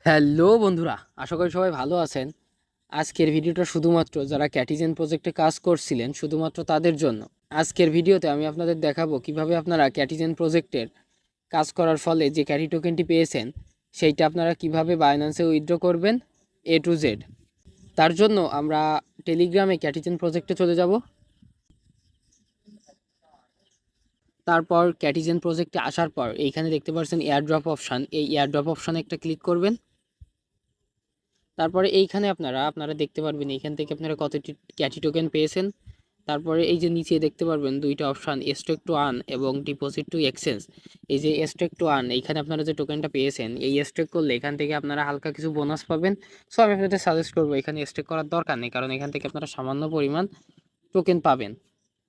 Hello বন্ধুরা, আশা করি সবাই ভালো আছেন। আজকের ভিডিওটা শুধুমাত্র যারা ক্যাটিজেন প্রজেক্টে কাজ করছিলেন শুধুমাত্র তাদের জন্য। আজকের ভিডিওতে আমি আপনাদের দেখাবো কিভাবে আপনারা ক্যাটিজেন প্রজেক্টের কাজ করার ফলে যে ক্যাটি টোকেনটি পেয়েছেন সেইটা আপনারা কিভাবে বাইন্যান্সে উইথড্র করবেন এ টু জেড। তার জন্য আমরা টেলিগ্রামে ক্যাটিজেন প্রজেক্টে চলে যাব। তারপর ক্যাটিজেন প্রজেক্টে আসার পর এইখানে দেখতে পাচ্ছেন এয়ারড্রপ অপশান, এই এয়ারড্রপ অপশানে একটা ক্লিক করবেন। তারপরে এইখানে আপনারা দেখতে পারবেন এইখান থেকে আপনারা কতটি ক্যাটি টোকেন পেয়েছেন। তারপরে এই যে নিচে দেখতে পারবেন দুইটা অপশান, স্টেক টু আর্ন এবং ডিপোজিট টু এক্সচেঞ্জ। এই যে স্টেক টু আর্ন, এইখানে আপনারা যে টোকেনটা পেয়েছেন এই স্টেক করলে এখান থেকে আপনারা হালকা কিছু বোনাস পাবেন। সো আমি আপনাদের সাজেস্ট করবো এখানে স্টেক করার দরকার নেই, কারণ এখান থেকে আপনারা সামান্য পরিমাণ টোকেন পাবেন।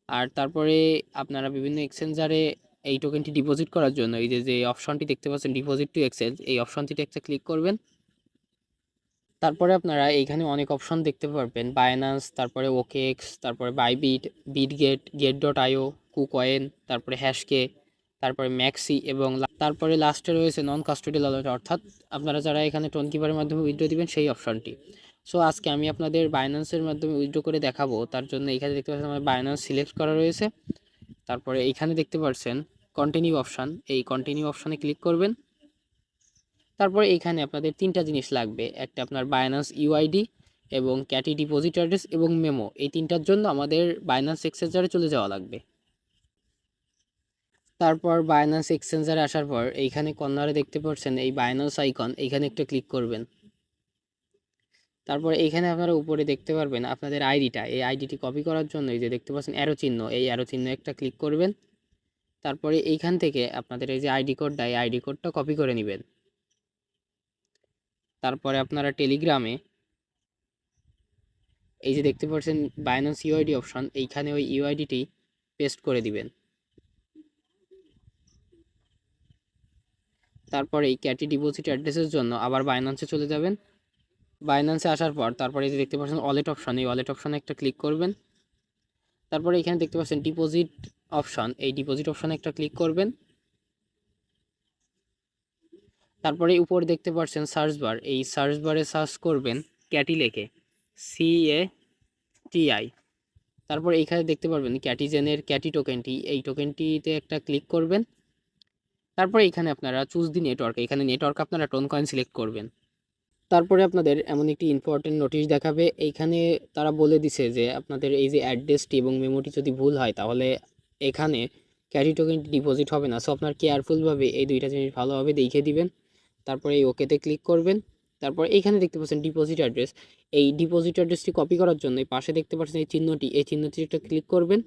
আর তারপরে আপনারা বিভিন্ন এক্সচেঞ্জারে এই টোকেনটি ডিপোজিট করার জন্য এই যে অপশনটি দেখতে পাচ্ছেন ডিপোজিট টু এক্সচেঞ্জ, এই অপশনটিতে একটা ক্লিক করবেন। তারপরে আপনারা এইখানে অনেক অপশন দেখতে পারবেন, বায়নান্স, তারপরে ওকেএক্স, তারপরে বাইবিট, বিটগেট, গেট.io, কুকয়েন, তারপরে হ্যাশকে, তারপরে ম্যাক্সি এবং তারপরে লাস্টে রয়েছে নন কাস্টোডিয়াল ওয়ালেট, অর্থাৎ আপনারা যারা এখানে টোন কিপারের মাধ্যমে উইথড্র দিবেন সেই অপশনটি। সো আজকে আমি আপনাদের বাইন্যান্সের মাধ্যমে উইথড্র করে দেখাবো। তার জন্য এখানে দেখতে পাচ্ছেন আমার বাইন্যান্স সিলেক্ট করা রয়েছে। তারপরে এইখানে দেখতে পাচ্ছেন কন্টিনিউ অপশান, এই কন্টিনিউ অপশানে ক্লিক করবেন। তারপরে এইখানে আপনাদের তিনটা জিনিস লাগবে, একটা আপনার বায়নান্স ইউআইডি এবং ক্যাটি ডিপোজিট অ্যাড্রেস এবং মেমো। এই তিনটার জন্য আমাদের বায়নান্স এক্সচেঞ্জারে চলে যাওয়া লাগবে। তারপর বায়নান্স এক্সচেঞ্জারে আসার পর এইখানে কর্নারে দেখতে পাচ্ছেন এই বায়নান্স আইকন, এইখানে একটা ক্লিক করবেন। তারপর এইখানে আপনারা উপরে দেখতে পারবেন আপনাদের আইডিটা, এই আইডিটি কপি করার জন্য এই যে দেখতে পাচ্ছেন অ্যারো চিহ্ন, এই অ্যারো চিহ্ন একটা ক্লিক করবেন। তারপরে এইখান থেকে আপনাদের এই যে আইডি কোডটা, এই আইডি কোডটা কপি করে নেবেন। তারপরে আপনারা টেলিগ্রামে এই যে দেখতে পাচ্ছেন বাইন্যান্স ইউআইডি অপশন, এইখানে ওই ইউআইডিটি পেস্ট করে দিবেন। তারপরে এই ক্যাটি ডিপোজিট অ্যাড্রেসের জন্য আবার বাইন্যান্সে চলে যাবেন। বাইন্যান্সে আসার পর তারপরে এই যে দেখতে পাচ্ছেন ওয়ালেট অপশন, এই ওয়ালেট অপশনে একটা ক্লিক করবেন। তারপরে এখানে দেখতে পাচ্ছেন ডিপোজিট অপশন, এই ডিপোজিট অপশনে একটা ক্লিক করবেন। তারপরে উপরে দেখতে পাচ্ছেন সার্চ বার, এই সার্চ বারে সার্চ করবেন ক্যাটি লেখে, CATI। তারপর এইখানে দেখতে পারবেন ক্যাটিজেনের ক্যাটি টোকেনটি, এই টোকেনটিতে একটা ক্লিক করবেন। তারপরে এখানে আপনারা চুজ দি নেটওয়ার্ক, এখানে নেটওয়ার্ক আপনারা টোন কয়েন সিলেক্ট করবেন। তারপরে আপনাদের এমন একটি ইম্পর্টেন্ট নোটিশ দেখাবে, এইখানে তারা বলে দিছে যে আপনাদের এই যে অ্যাড্রেসটি এবং মেমোটি যদি ভুল হয় তাহলে এখানে ক্যারি টোকেনটি ডিপোজিট হবে না। সো আপনার কেয়ারফুলভাবে এই দুইটা জিনিস ভালোভাবে দেখে দিবেন। তারপরে এই ওকেতে ক্লিক করবেন। তারপর এইখানে দেখতে পাচ্ছেন ডিপোজিট অ্যাড্রেস, এই ডিপোজিট অ্যাড্রেসটি কপি করার জন্য এই পাশে দেখতে পাচ্ছেন এই চিহ্নটি, এই চিহ্নটি একটা ক্লিক করবেন।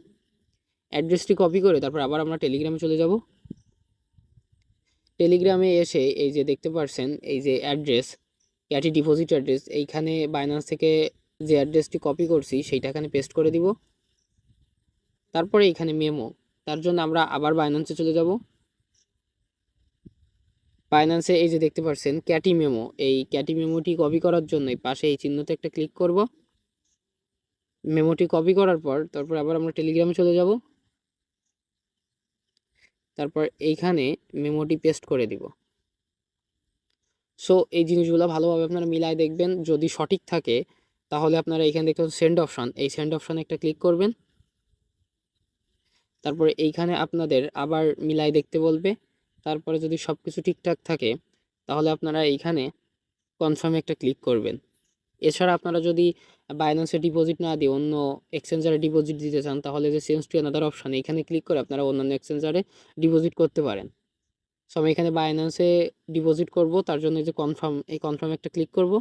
অ্যাড্রেসটি কপি করে তারপর আবার আমরা টেলিগ্রামে চলে যাব। টেলিগ্রামে এসে এই যে দেখতে পাচ্ছেন এই যে অ্যাড্রেস, ক্যাটি ডিপোজিট অ্যাড্রেস, এইখানে বাইন্যান্স থেকে যে অ্যাড্রেসটি কপি করছি সেইটা এখানে পেস্ট করে দিব। তারপরে এইখানে মেমো, তার জন্য আমরা আবার বাইন্যান্সে চলে যাব। বাইন্যান্সে এই যে দেখতে পাচ্ছেন ক্যাটি মেমো, এই ক্যাটি মেমোটি কপি করার জন্য এই পাশে এই চিহ্নতে একটা ক্লিক করব। মেমোটি কপি করার পর তারপর আবার আমরা টেলিগ্রামে চলে যাব। তারপর এইখানে মেমোটি পেস্ট করে দিব। সো এই জিনিসগুলো ভালোভাবে আপনারা মিলায় দেখবেন, যদি সঠিক থাকে তাহলে আপনারা এখানে দেখতে পাচ্ছেন সেন্ড অপশন, এই সেন্ড অপশানে একটা ক্লিক করবেন। তারপরে এইখানে আপনাদের আবার মিলাই দেখতে বলবে। তারপরে যদি সব কিছু ঠিকঠাক থাকে তাহলে আপনারা এইখানে কনফার্মে একটা ক্লিক করবেন। এছাড়া আপনারা যদি বাইন্যান্সে ডিপোজিট না দিয়ে অন্য এক্সচেঞ্জারে ডিপোজিট দিতে চান তাহলে যে চেঞ্জ টু অ্যানাদার অপশান, এখানে ক্লিক করে আপনারা অন্যান্য এক্সচেঞ্জারে ডিপোজিট করতে পারেন। সো আমি এখানে বাইন্যান্সে ডিপোজিট করব, তার জন্য যে কনফার্ম, এই কনফার্মে একটা ক্লিক করব।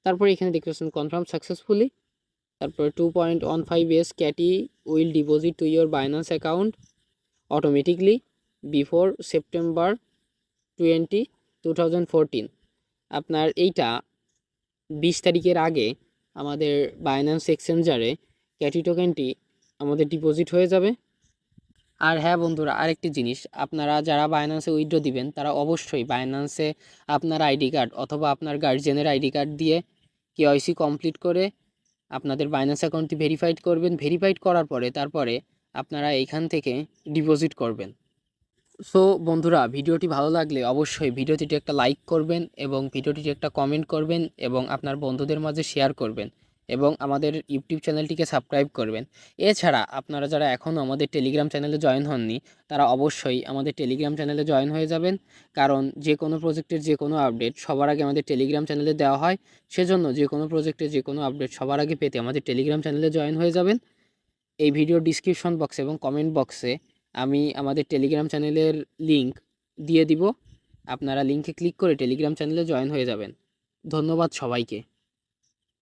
তারপরে এখানে দেখতে পাচ্ছেন কনফার্ম সাকসেসফুলি। তারপরে 2.15 Katie will deposit to your Binance account automatically before September 20, 2014। আপনার এইটা 20 তারিখের আগে আমাদের বাইন্যান্স এক্সচেঞ্জারে ক্যাটি টোকেনটি আমাদের ডিপোজিট হয়ে যাবে। আর হ্যাঁ বন্ধুরা, আরেকটি জিনিস, আপনারা যারা বাইন্যান্সে উইথড্র দিবেন তারা অবশ্যই বাইন্যান্সে আপনার আইডি কার্ড অথবা আপনার গার্জিয়ানের আইডি কার্ড দিয়ে কেওয়াইসি কমপ্লিট করে আপনাদের বাইন্যান্স অ্যাকাউন্টটি ভেরিফাইড করবেন। ভেরিফাইড করার পরে তারপরে আপনারা এইখান থেকে ডিপোজিট করবেন। সো বন্ধুরা, ভিডিওটি ভালো লাগলে অবশ্যই ভিডিওটিতে একটা লাইক করবেন এবং ভিডিওটিতে একটা কমেন্ট করবেন এবং আপনার বন্ধুদের মাঝে শেয়ার করবেন এবং আমাদের ইউটিউব চ্যানেলটিকে সাবস্ক্রাইব করবেন। এছাড়া আপনারা যারা এখনও আমাদের টেলিগ্রাম চ্যানেলে জয়েন হননি, তারা অবশ্যই আমাদের টেলিগ্রাম চ্যানেলে জয়েন হয়ে যাবেন। কারণ যে কোনো প্রজেক্টের যে কোনো আপডেট সবার আগে আমাদের টেলিগ্রাম চ্যানেলে দেওয়া হয়। সেজন্য যে কোনো প্রজেক্টের যে কোনো আপডেট সবার আগে পেতে আমাদের টেলিগ্রাম চ্যানেলে জয়েন হয়ে যাবেন। এই ভিডিওর ডিসক্রিপশন বক্সে এবং কমেন্ট বক্সে আমি আমাদের টেলিগ্রাম চ্যানেলের লিংক দিয়ে দিব। আপনারা লিংকে ক্লিক করে টেলিগ্রাম চ্যানেলে জয়েন হয়ে যাবেন। ধন্যবাদ সবাইকে।